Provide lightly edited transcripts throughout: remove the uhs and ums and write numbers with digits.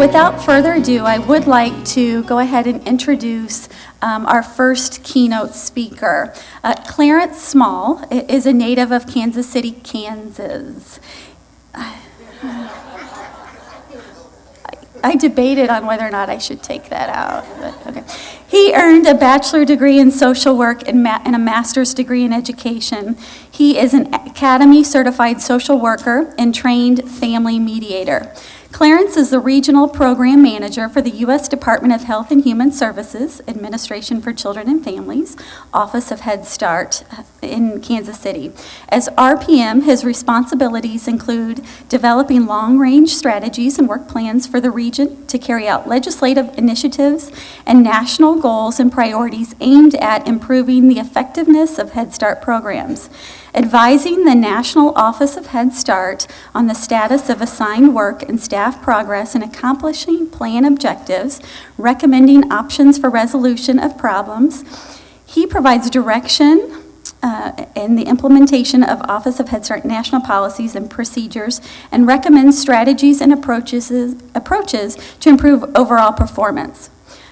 without further ado, I would like to go ahead and introduce our first keynote speaker. Clarence Small is a native of Kansas City, Kansas. I debated on whether or not I should take that out, but okay. He earned a bachelor degree in social work and a master's degree in education. He is an Academy certified social worker and trained family mediator. Clarence is the Regional Program Manager for the U.S. Department of Health and Human Services, Administration for Children and Families, Office of Head Start in Kansas City. As RPM, his responsibilities include developing long-range strategies and work plans for the region to carry out legislative initiatives and national goals and priorities aimed at improving the effectiveness of Head Start programs, advising the National Office of Head Start on the status of assigned work and staff progress in accomplishing plan objectives, recommending options for resolution of problems. He provides direction in the implementation of Office of Head Start national policies and procedures, and recommends strategies and approaches to improve overall performance.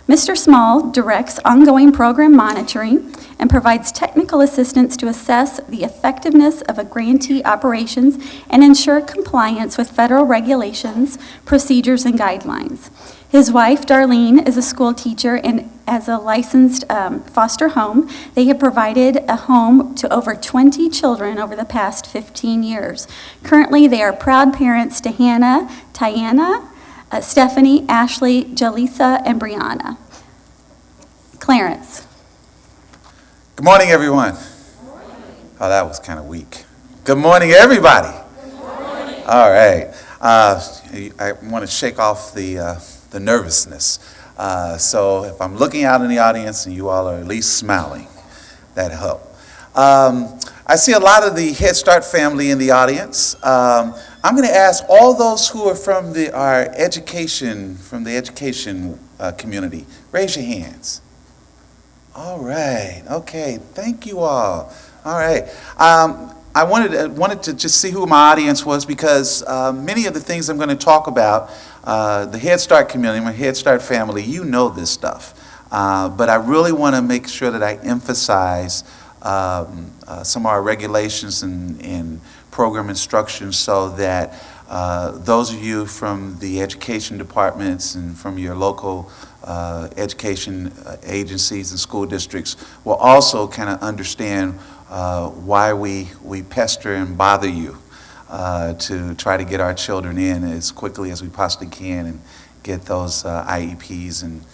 Mr. Small directs ongoing program monitoring and provides technical assistance to assess the effectiveness of a grantee operations and ensure compliance with federal regulations, procedures, and guidelines. His wife, Darlene, is a school teacher, and as a licensed foster home, they have provided a home to over 20 children over the past 15 years. Currently, they are proud parents to Hannah, Tiana, Stephanie, Ashley, Jalisa, and Brianna. Clarence. Good morning, everyone. Good morning. Oh, that was kind of weak. Good morning, everybody. Good morning. All right. I want to shake off the nervousness. So if I'm looking out in the audience and you all are at least smiling, that'll help. I see a lot of the Head Start family in the audience. I'm going to ask all those who are from the education community, raise your hands. All right. Okay. Thank you all. All right. I wanted to just see who my audience was because many of the things I'm going to talk about, the Head Start community, my Head Start family, you know this stuff. But I really want to make sure that I emphasize some of our regulations and program instructions so that those of you from the education departments and from your local education agencies and school districts will also kind of understand why we pester and bother you to try to get our children in as quickly as we possibly can and get those IEPs and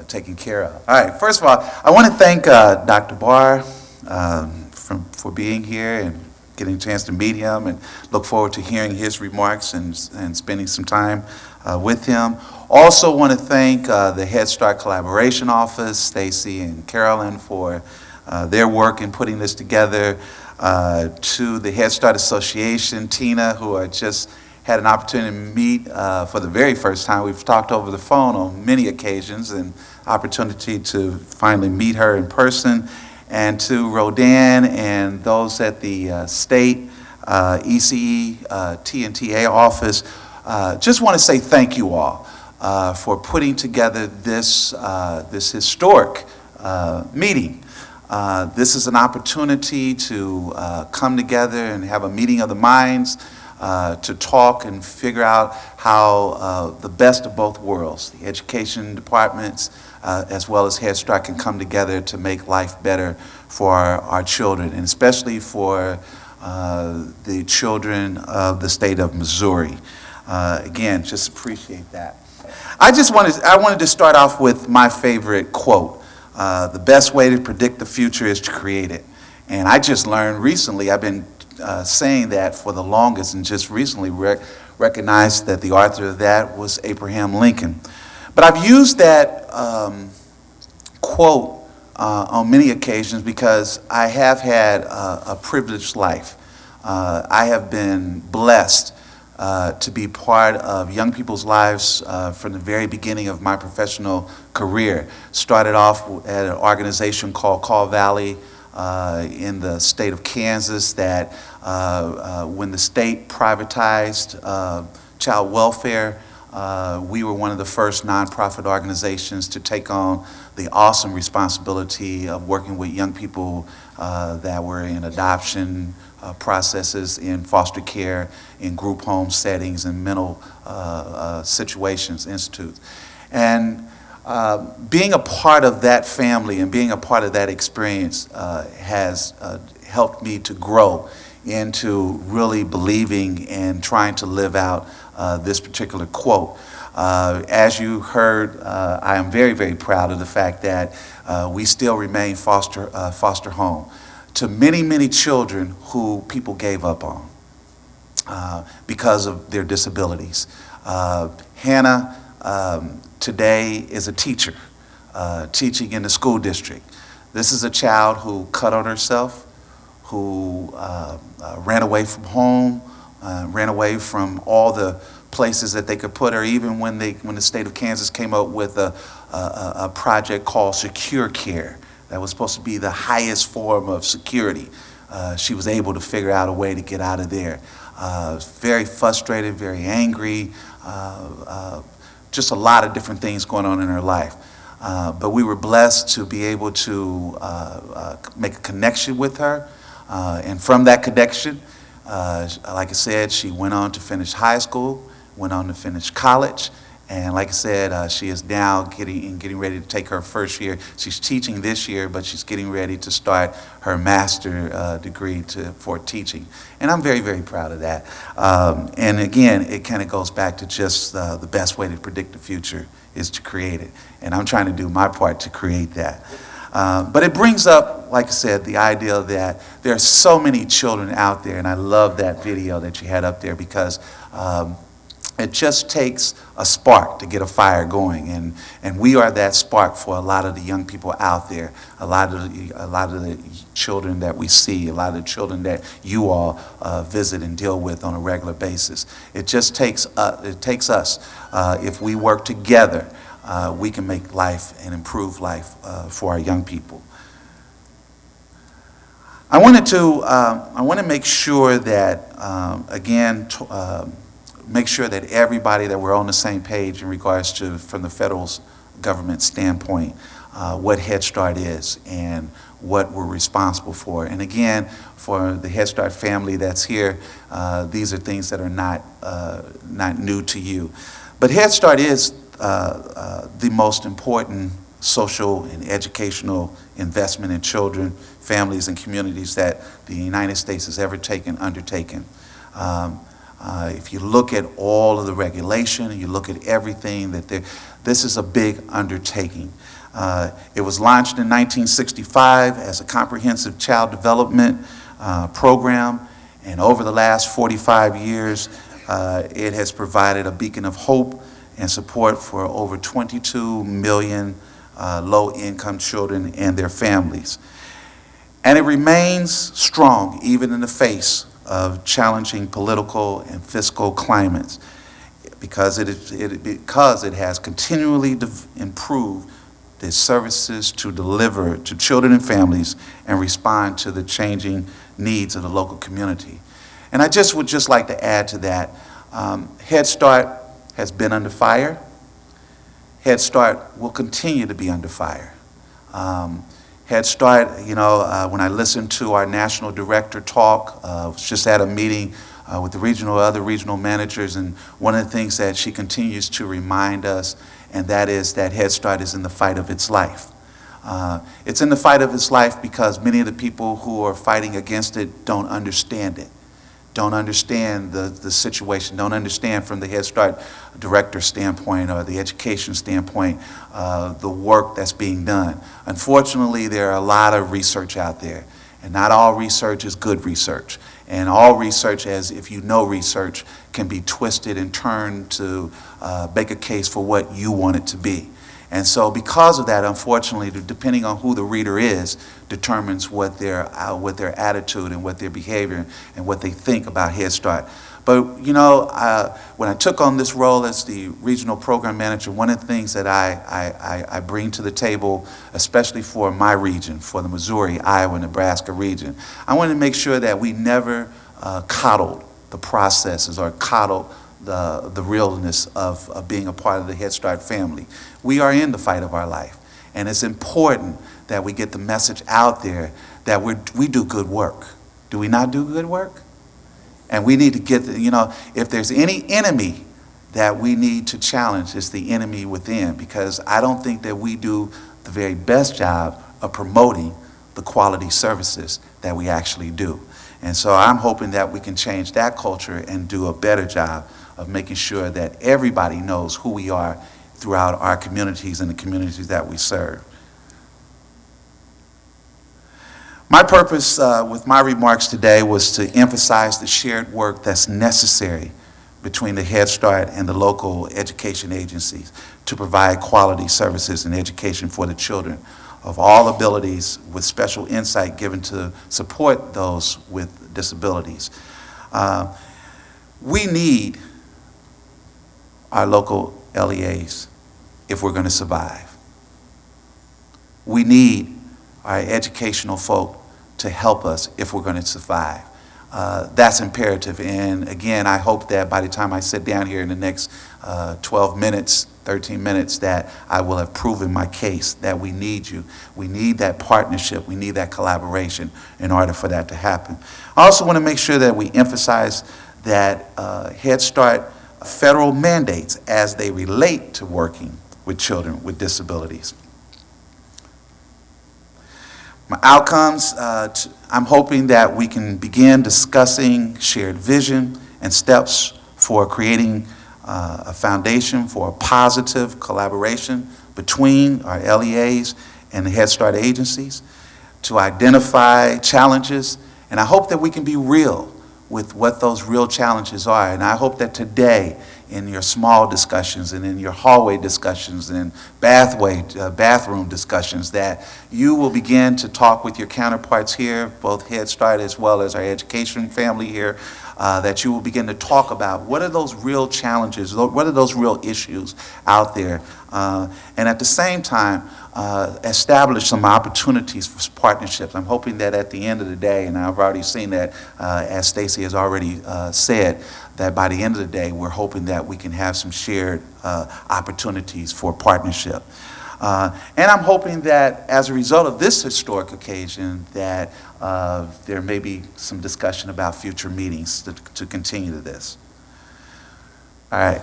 taken care of. All right, first of all, I want to thank Dr. Barr for being here and getting a chance to meet him, and look forward to hearing his remarks and spending some time with him. Also want to thank the Head Start Collaboration Office, Stacy and Carolyn, for their work in putting this together. To the Head Start Association, Tina, who I just had an opportunity to meet for the very first time. We've talked over the phone on many occasions, and opportunity to finally meet her in person. And to Rodan and those at the state ECE, TNTA office, just want to say thank you all for putting together this historic meeting. This is an opportunity to come together and have a meeting of the minds, to talk and figure out how the best of both worlds, the education departments, as well as Head Start, can come together to make life better for our children, and especially for the children of the state of Missouri. Again, just appreciate that. I wanted to start off with my favorite quote. The best way to predict the future is to create it. And I just learned recently, I've been saying that for the longest, and just recently recognized that the author of that was Abraham Lincoln. But I've used that quote on many occasions because I have had a privileged life. I have been blessed to be part of young people's lives from the very beginning of my professional career. Started off at an organization called Call Valley in the state of Kansas that when the state privatized child welfare, We were one of the first nonprofit organizations to take on the awesome responsibility of working with young people that were in adoption processes, in foster care, in group home settings, and mental situations, institutes. And being a part of that family and being a part of that experience has helped me to grow into really believing and trying to live out this particular quote. As you heard, I am very, very proud of the fact that we still remain foster home to many, many children who people gave up on because of their disabilities. Hannah today is a teacher, teaching in the school district. This is a child who cut on herself, who ran away from home, ran away from all the places that they could put her, even when the state of Kansas came up with a project called Secure Care that was supposed to be the highest form of security. She was able to figure out a way to get out of there. Very frustrated, very angry, just a lot of different things going on in her life. But we were blessed to be able to make a connection with her. And from that connection, like I said, she went on to finish high school, went on to finish college, and like I said, she is now getting ready to take her first year. She's teaching this year, but she's getting ready to start her master degree for teaching. And I'm very, very proud of that. And again, it kind of goes back to just the best way to predict the future is to create it. And I'm trying to do my part to create that. But it brings up, like I said, the idea that there are so many children out there, and I love that video that you had up there because it just takes a spark to get a fire going, and we are that spark for a lot of the young people out there, a lot of the children that we see, a lot of the children that you all visit and deal with on a regular basis. It just takes us. If we work together, we can make life and improve life for our young people. I want to make sure that make sure that everybody that we're on the same page in regards to, from the federal government standpoint, what Head Start is and what we're responsible for. And again, for the Head Start family that's here, these are things that are not new to you. But Head Start is the most important social and educational investment in children, families, and communities that the United States has ever undertaken. If you look at all of the regulation and you look at everything this is a big undertaking. It was launched in 1965 as a comprehensive child development program, and over the last 45 years, it has provided a beacon of hope and support for over 22 million low-income children and their families. And it remains strong even in the face of challenging political and fiscal climates because it has continually improved the services to deliver to children and families and respond to the changing needs of the local community. And I would just like to add to that, Head Start has been under fire. Head Start will continue to be under fire. Head Start, when I listened to our national director talk, was just at a meeting with the other regional managers, and one of the things that she continues to remind us, and that is that Head Start is in the fight of its life. It's in the fight of its life because many of the people who are fighting against it don't understand it, don't understand the situation, don't understand from the Head Start director standpoint or the education standpoint the work that's being done. Unfortunately, there are a lot of research out there, and not all research is good research. And all research, as if you know research, can be twisted and turned to make a case for what you want it to be. And so because of that, unfortunately, depending on who the reader is, determines what their attitude and what their behavior and what they think about Head Start. But when I took on this role as the regional program manager, one of the things that I bring to the table, especially for my region, for the Missouri, Iowa, Nebraska region, I wanted to make sure that we never coddled the processes or coddled the realness of being a part of the Head Start family. We are in the fight of our life, and it's important that we get the message out there that we do good work. Do we not do good work? And we need to get, if there's any enemy that we need to challenge, it's the enemy within, because I don't think that we do the very best job of promoting the quality services that we actually do. And so I'm hoping that we can change that culture and do a better job of making sure that everybody knows who we are throughout our communities and the communities that we serve. My purpose with my remarks today was to emphasize the shared work that's necessary between the Head Start and the local education agencies to provide quality services and education for the children of all abilities, with special insight given to support those with disabilities. We need our local LEAs if we're going to survive. We need our educational folk to help us if we're going to survive. That's imperative. And again, I hope that by the time I sit down here in the next 12 minutes, 13 minutes, that I will have proven my case that we need you. We need that partnership. We need that collaboration in order for that to happen. I also want to make sure that we emphasize that Head Start federal mandates as they relate to working with children with disabilities. My outcomes, I'm hoping that we can begin discussing shared vision and steps for creating a foundation for a positive collaboration between our LEAs and the Head Start agencies to identify challenges. And I hope that we can be real with what those real challenges are. And I hope that today, in your small discussions and in your hallway discussions and bathroom discussions, that you will begin to talk with your counterparts here, both Head Start as well as our education family here, that you will begin to talk about what are those real challenges, what are those real issues out there, and at the same time, establish some opportunities for partnerships. I'm hoping that at the end of the day, and I've already seen that, as Stacy has already said, that by the end of the day, we're hoping that we can have some shared opportunities for partnership. And I'm hoping that as a result of this historic occasion, that there may be some discussion about future meetings to continue to this. All right.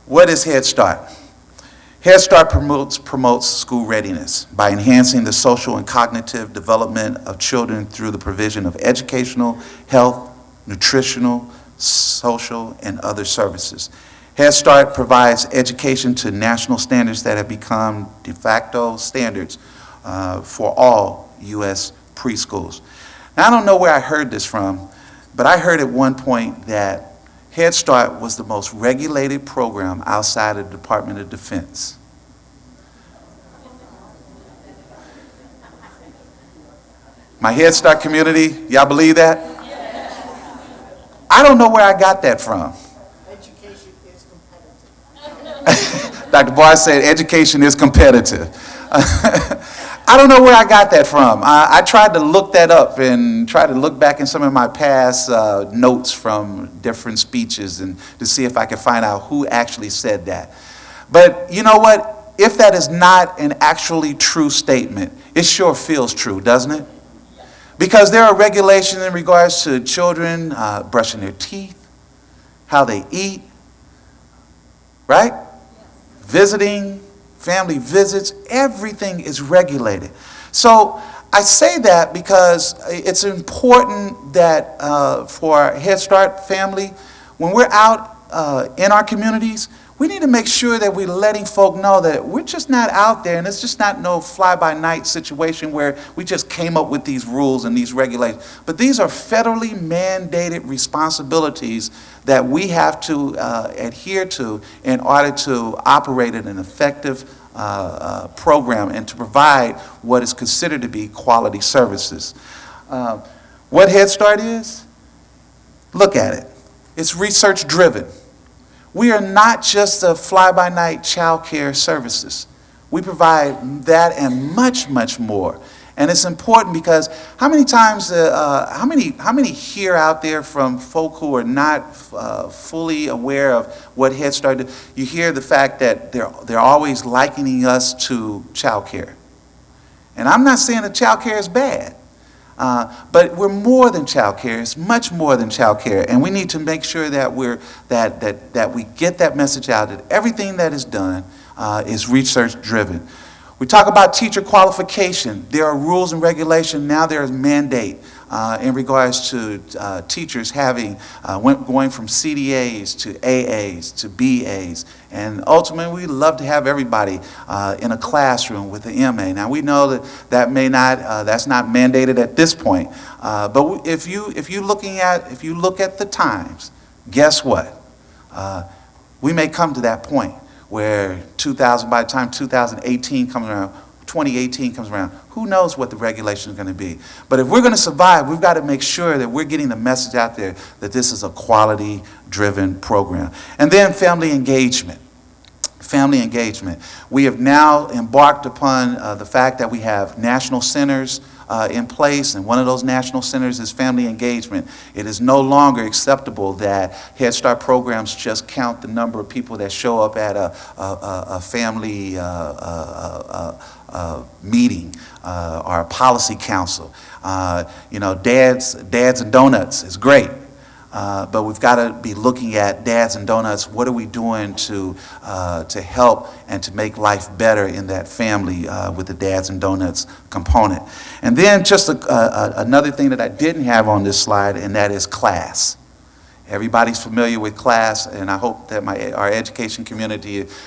What is Head Start? Head Start promotes school readiness by enhancing the social and cognitive development of children through the provision of educational, health, nutritional, social, and other services. Head Start provides education to national standards that have become de facto standards for all U.S. preschools. Now, I don't know where I heard this from, but I heard at one point that Head Start was the most regulated program outside of the Department of Defense. My Head Start community, y'all believe that? I don't know where I got that from. Education is competitive. Dr. Boyd said education is competitive. I don't know where I got that from. I tried to look that up and try to look back in some of my past notes from different speeches and to see if I could find out who actually said that. But you know what? If that is not an actually true statement, it sure feels true, doesn't it? Because there are regulations in regards to children brushing their teeth, how they eat, right? Visiting, family visits, everything is regulated. So I say that because it's important that for our Head Start family, when we're out in our communities, we need to make sure that we're letting folk know that we're just not out there, and it's just not no fly-by-night situation where we just came up with these rules and these regulations. But these are federally mandated responsibilities that we have to adhere to in order to operate in an effective program and to provide what is considered to be quality services. What Head Start is? Look at it. It's research-driven. We are not just a fly-by-night child care services. We provide that and much, much more. And it's important because how many times, how many hear out there from folk who are not fully aware of what Head Start do? You hear the fact that they're always likening us to child care. And I'm not saying that child care is bad. But we're more than child care. It's much more than child care, and we need to make sure that that we get that message out. That everything that is done is research driven. We talk about teacher qualification. There are rules and regulations. Now there is mandate in regards to teachers having going from CDAs to AAs to BAs, and ultimately we'd love to have everybody in a classroom with an MA. Now we know that that's not mandated at this point, but if you look at the times, guess what? We may come to that point where by the time 2018 comes around, 2018 comes around, who knows what the regulation is going to be. But if we're going to survive, we've got to make sure that we're getting the message out there that this is a quality-driven program. And then family engagement. Family engagement. We have now embarked upon the fact that we have national centers in place, and one of those national centers is family engagement. It is no longer acceptable that Head Start programs just count the number of people that show up at a family meeting or a policy council. Dads and Donuts is great. But we've got to be looking at Dads and Donuts. What are we doing to help and to make life better in that family with the Dads and Donuts component? And then just another thing that I didn't have on this slide, and that is class. Everybody's familiar with class, and I hope that our education community is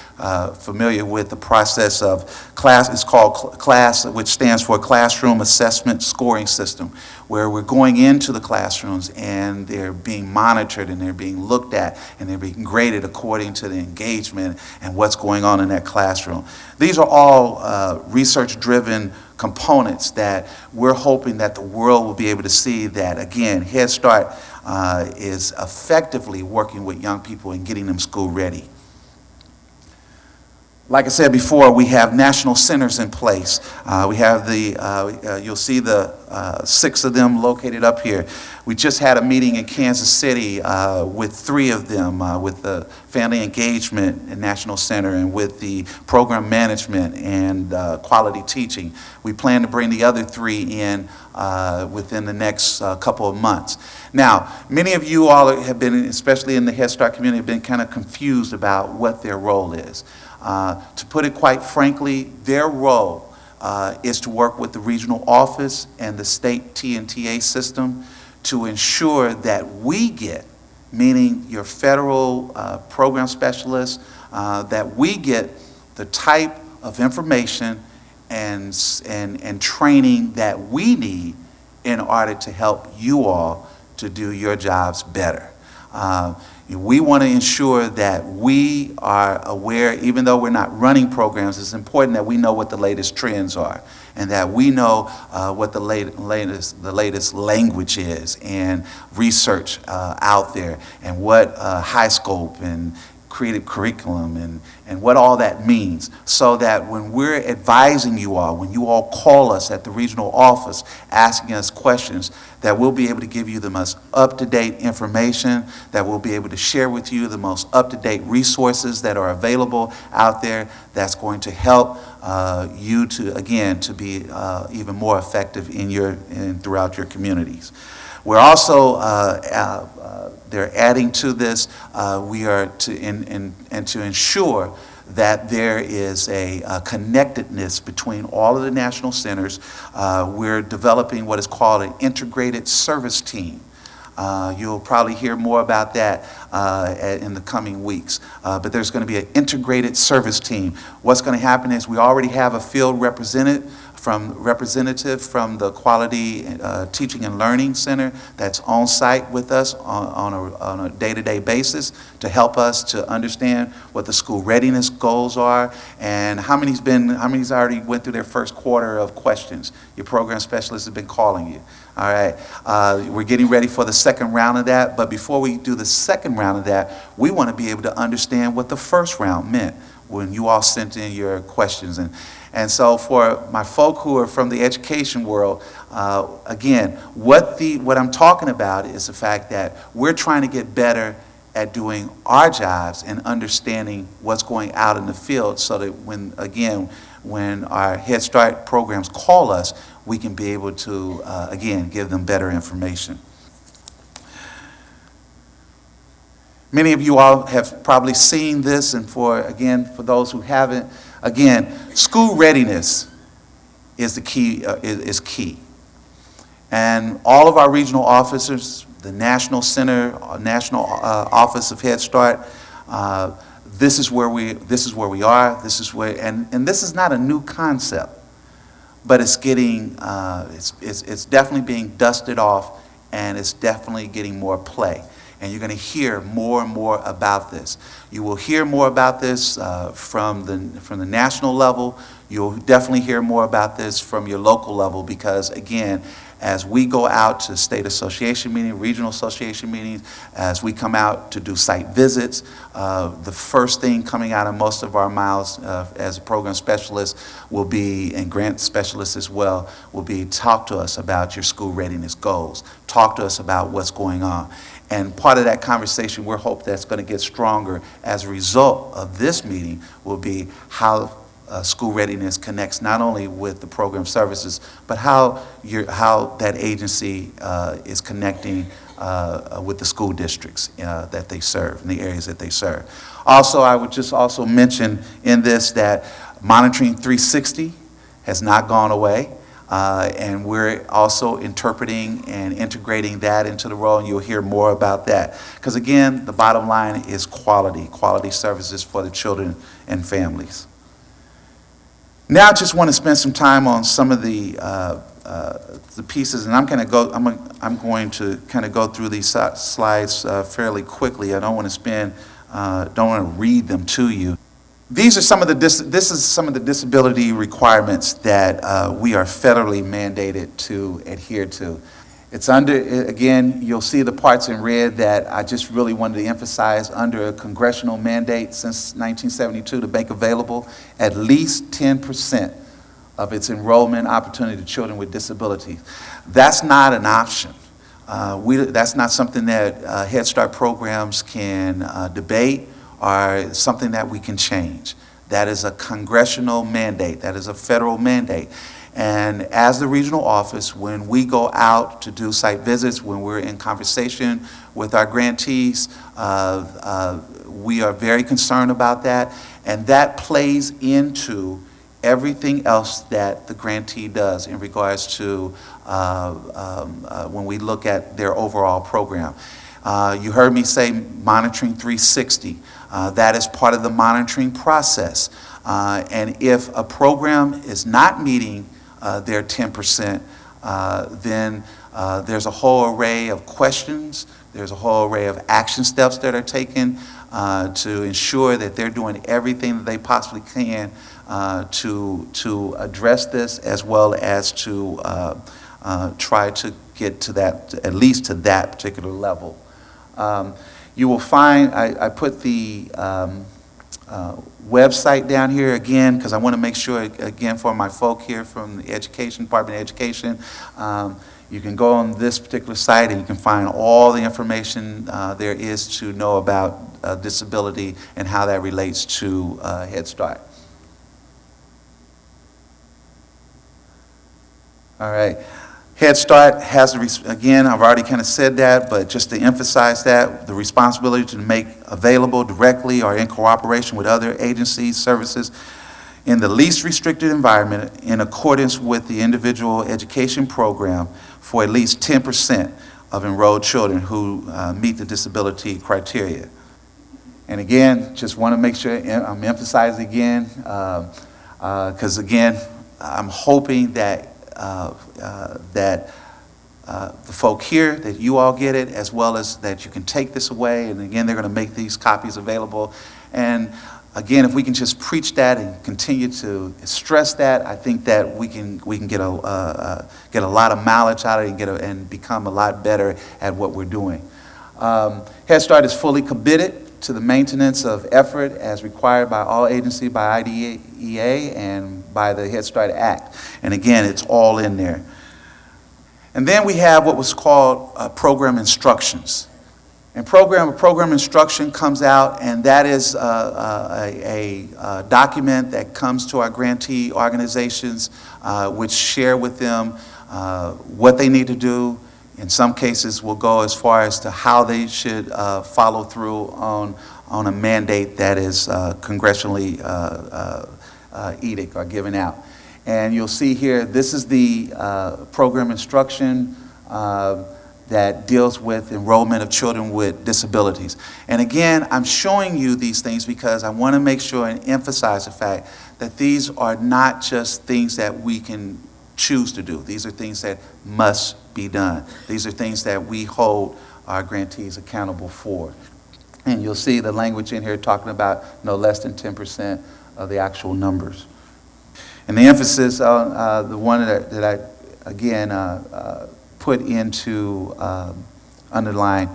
familiar with the process of class. It's called CLASS, which stands for Classroom Assessment Scoring System, where we're going into the classrooms and they're being monitored and they're being looked at and they're being graded according to the engagement and what's going on in that classroom. These are all research-driven components that we're hoping that the world will be able to see that, again, Head Start is effectively working with young people and getting them school ready. Like I said before, we have national centers in place. We have you'll see the 6 of them located up here. We just had a meeting in Kansas City with 3 of them, with the Family Engagement National Center and with the Program Management and Quality Teaching. We plan to bring the other 3 in within the next couple of months. Now, many of you all have been, especially in the Head Start community, have been kind of confused about what their role is. To put it quite frankly, their role is to work with the regional office and the state T&TA system to ensure that we get, meaning your federal program specialists, that we get the type of information and training that we need in order to help you all to do your jobs better. We want to ensure that we are aware, even though we're not running programs, it's important that we know what the latest trends are and that we know what the latest language is and research out there and what high scope and creative curriculum and what all that means, so that when we're advising you all, when you all call us at the regional office asking us questions, that we'll be able to give you the most up-to-date information, that we'll be able to share with you the most up-to-date resources that are available out there that's going to help you to, again, to be even more effective throughout your communities. We're also, they're adding to this, we are to ensure that there is a connectedness between all of the national centers. We're developing what is called an integrated service team. You'll probably hear more about that in the coming weeks. But there's going to be an integrated service team. What's going to happen is we already have a field representative from the Quality Teaching and Learning Center that's on site with us on a day-to-day basis to help us to understand what the school readiness goals are and how many's already went through their first quarter of questions. Your program specialists have been calling you. All right, we're getting ready for the second round of that, but before we do the second round of that, we want to be able to understand what the first round meant when you all sent in your questions. And so for my folk who are from the education world, again, what I'm talking about is the fact that we're trying to get better at doing our jobs and understanding what's going out in the field so that when our Head Start programs call us, we can be able to, again, give them better information. Many of you all have probably seen this, and for those who haven't, again, school readiness is the key, is key. And all of our regional officers, the National Center, National Office of Head Start, this is where we are. This is where, and this is not a new concept, but it's getting, it's definitely being dusted off, and it's definitely getting more play. And you're going to hear more and more about this. You will hear more about this from the national level. You'll definitely hear more about this from your local level because, again, as we go out to state association meetings, regional association meetings, as we come out to do site visits, the first thing coming out of most of our mouths as a program specialist will be, and grant specialists as well, will be talk to us about your school readiness goals. Talk to us about what's going on. And part of that conversation, we're hoping that's going to get stronger as a result of this meeting will be how school readiness connects not only with the program services, but how that agency is connecting with the school districts that they serve, in the areas that they serve. Also, I would just also mention in this that Monitoring 360 has not gone away. And we're also interpreting and integrating that into the role, and you'll hear more about that. Because again, the bottom line is quality services for the children and families. Now I just want to spend some time on some of the pieces, and I'm going to kind of go through these slides fairly quickly. I don't want to read them to you. This is some of the disability requirements that we are federally mandated to adhere to. It's under, again, you'll see the parts in red that I just really wanted to emphasize under a congressional mandate since 1972 to make available at least 10% of its enrollment opportunity to children with disabilities. That's not an option. That's not something that Head Start programs can debate or something that we can change. That is a congressional mandate. That is a federal mandate. And as the regional office, when we go out to do site visits, when we're in conversation with our grantees, we are very concerned about that. And that plays into everything else that the grantee does in regards to when we look at their overall program. You heard me say Monitoring 360. That is part of the monitoring process. And if a program is not meeting their 10%, then there's a whole array of questions, there's a whole array of action steps that are taken to ensure that they're doing everything that they possibly can to address this, as well as to try to get to that, at least to that particular level. You will find, I put the website down here again because I want to make sure, again, for my folk here from the Education, Department of Education, you can go on this particular site and you can find all the information there is to know about disability and how that relates to Head Start. All right. Head Start has, again, I've already kind of said that, but just to emphasize that, the responsibility to make available directly or in cooperation with other agencies, services, in the least restricted environment in accordance with the individual education program for at least 10% of enrolled children who meet the disability criteria. And again, just want to make sure I'm emphasizing again, because again, I'm hoping that the folk here, that you all get it, as well as that you can take this away. And again, they're going to make these copies available. And again, if we can just preach that and continue to stress that, I think that we can get a lot of mileage out of it and become a lot better at what we're doing. Head Start is fully committed to the maintenance of effort as required by all agencies, by IDEA, and by the Head Start Act. And again, it's all in there. And then we have what was called program instructions. And program instruction comes out, and that is a document that comes to our grantee organizations, which share with them what they need to do. In some cases, will go as far as to how they should follow through on a mandate that is congressionally edict or given out. And you'll see here, this is the program instruction that deals with enrollment of children with disabilities. And again, I'm showing you these things because I want to make sure and emphasize the fact that these are not just things that we can choose to do. These are things that must be done. These are things that we hold our grantees accountable for. And you'll see the language in here talking about no less than 10% of the actual numbers. And the emphasis on the one that I, again, put into underline,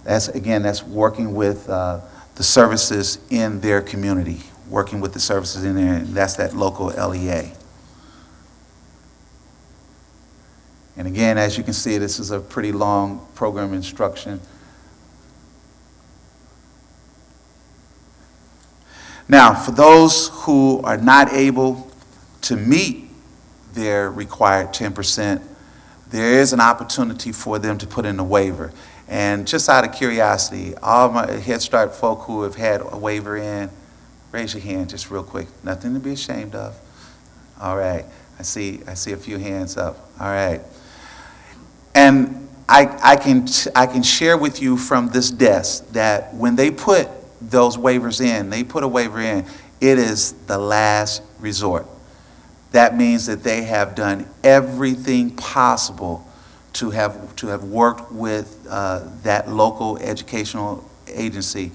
that's working with the services in their community, working with the services in there, and that's that local LEA. And again, as you can see, this is a pretty long program instruction. Now, for those who are not able to meet their required 10%, there is an opportunity for them to put in a waiver. And just out of curiosity, all my Head Start folk who have had a waiver in, raise your hand just real quick. Nothing to be ashamed of. All right, I see a few hands up. All right. And I can share with you from this desk that when they put those waivers in, they put a waiver in, it is the last resort. That means that they have done everything possible to have worked with that local educational agency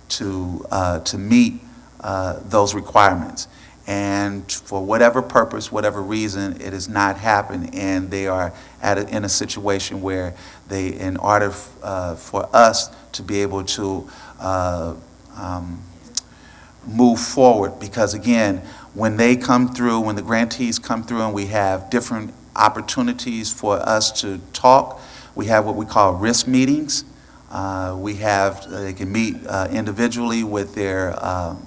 to meet those requirements. And for whatever purpose, whatever reason, it has not happened, and they are in a situation where they, in order for us to be able to move forward, because again, when they come through, when the grantees come through and we have different opportunities for us to talk, we have what we call risk meetings. They can meet individually with their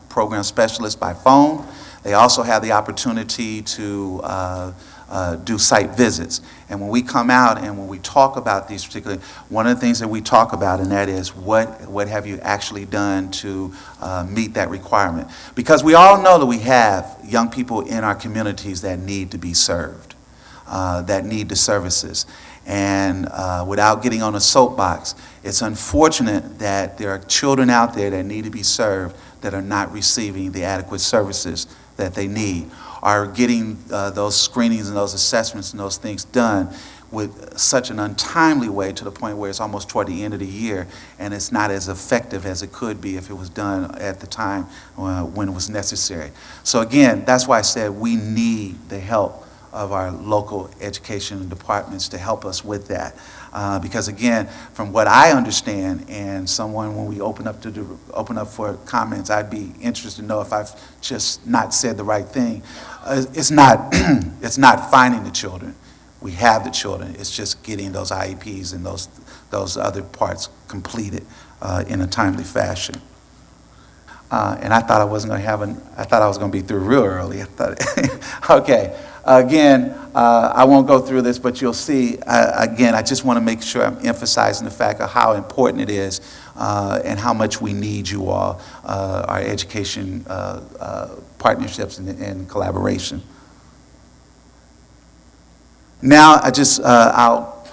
program specialist by phone. They also have the opportunity to do site visits. And when we come out and when we talk about these particular, one of the things that we talk about, and that is what have you actually done to meet that requirement? Because we all know that we have young people in our communities that need to be served, that need the services. And without getting on a soapbox, it's unfortunate that there are children out there that need to be served that are not receiving the adequate services that they need, are getting those screenings and those assessments and those things done with such an untimely way to the point where it's almost toward the end of the year and it's not as effective as it could be if it was done at the time when it was necessary. So again, that's why I said we need the help of our local education departments to help us with that. Because again, from what I understand, and someone, when we open up for comments, I'd be interested to know if I've just not said the right thing. It's not it's not finding the children. We have the children. It's just getting those IEPs and those other parts completed in a timely fashion. And I thought I wasn't going to I thought I was going to be through real early. Okay. Again, I won't go through this, but you'll see, again, I just want to make sure I'm emphasizing the fact of how important it is and how much we need you all, our education partnerships and collaboration. Now, I'll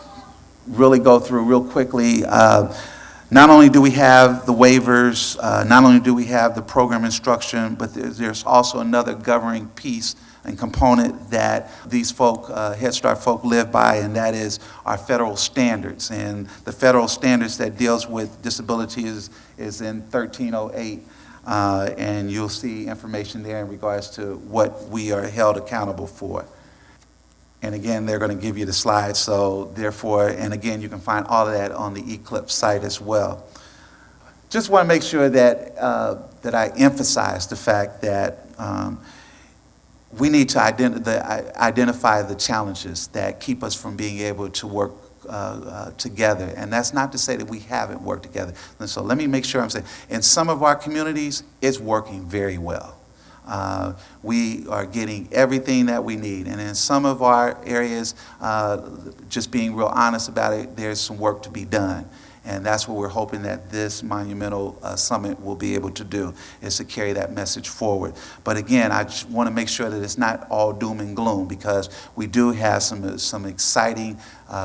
really go through real quickly. Not only do we have the waivers, not only do we have the program instruction, but there's also another governing piece and component that these folk, Head Start folk, live by, and that is our federal standards. And the federal standards that deals with disability is in 1308, and you'll see information there in regards to what we are held accountable for. And again, they're going to give you the slides, so therefore, and again, you can find all of that on the Eclipse site as well. just want to make sure that, that I emphasize the fact that we need to identify the challenges that keep us from being able to work together. And that's not to say that we haven't worked together. And so let me make sure I'm saying, in some of our communities, it's working very well. We are getting everything that we need. And in some of our areas, just being real honest about it, there's some work to be done. And that's what we're hoping that this monumental summit will be able to do, is to carry that message forward. But again, I just want to make sure that it's not all doom and gloom, because we do have some exciting,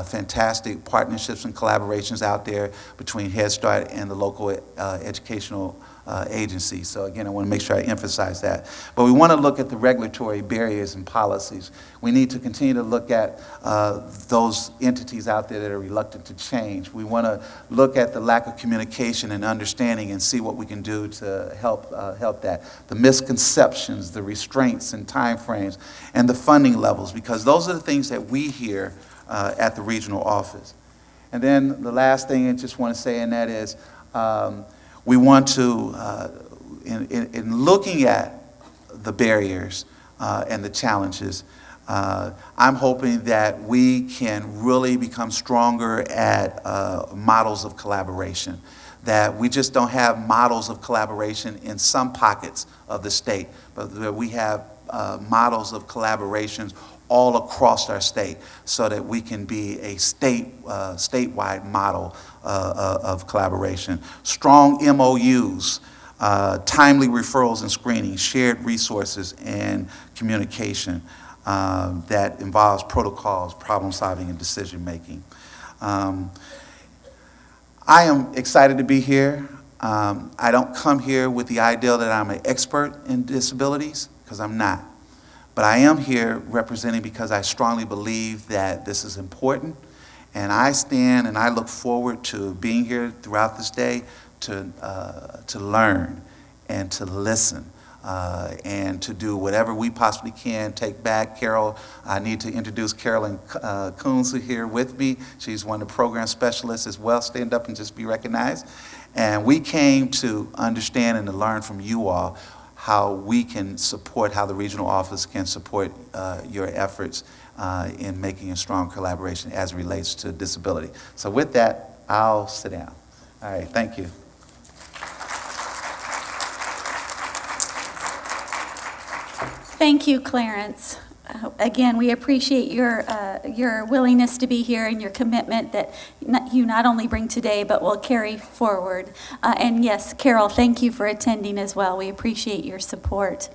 fantastic partnerships and collaborations out there between Head Start and the local educational agency. So again, I want to make sure I emphasize that. But we want to look at the regulatory barriers and policies. We need to continue to look at those entities out there that are reluctant to change. We want to look at the lack of communication and understanding and see what we can do to help that. The misconceptions, the restraints and timeframes, and the funding levels, because those are the things that we hear at the regional office. And then the last thing I just want to say, and that is, we want to, in looking at the barriers and the challenges, I'm hoping that we can really become stronger at models of collaboration, that we just don't have models of collaboration in some pockets of the state, but that we have models of collaborations all across our state, so that we can be a statewide model of collaboration. Strong MOUs, timely referrals and screening, shared resources and communication that involves protocols, problem solving, and decision making. I am excited to be here. I don't come here with the idea that I'm an expert in disabilities, because I'm not. But I am here representing because I strongly believe that this is important, and I stand and I look forward to being here throughout this day to learn and to listen and to do whatever we possibly can. Take back Carol. I need to introduce Carolyn Coons here with me. She's one of the program specialists as well. Stand up and just be recognized. And we came to understand and to learn from you all how we can support, how the regional office can support your efforts in making a strong collaboration as it relates to disability. So with that, I'll sit down. All right, thank you. Thank you, Clarence. Again, we appreciate your willingness to be here and your commitment that you not only bring today, but will carry forward. And yes, Carol, thank you for attending as well. We appreciate your support.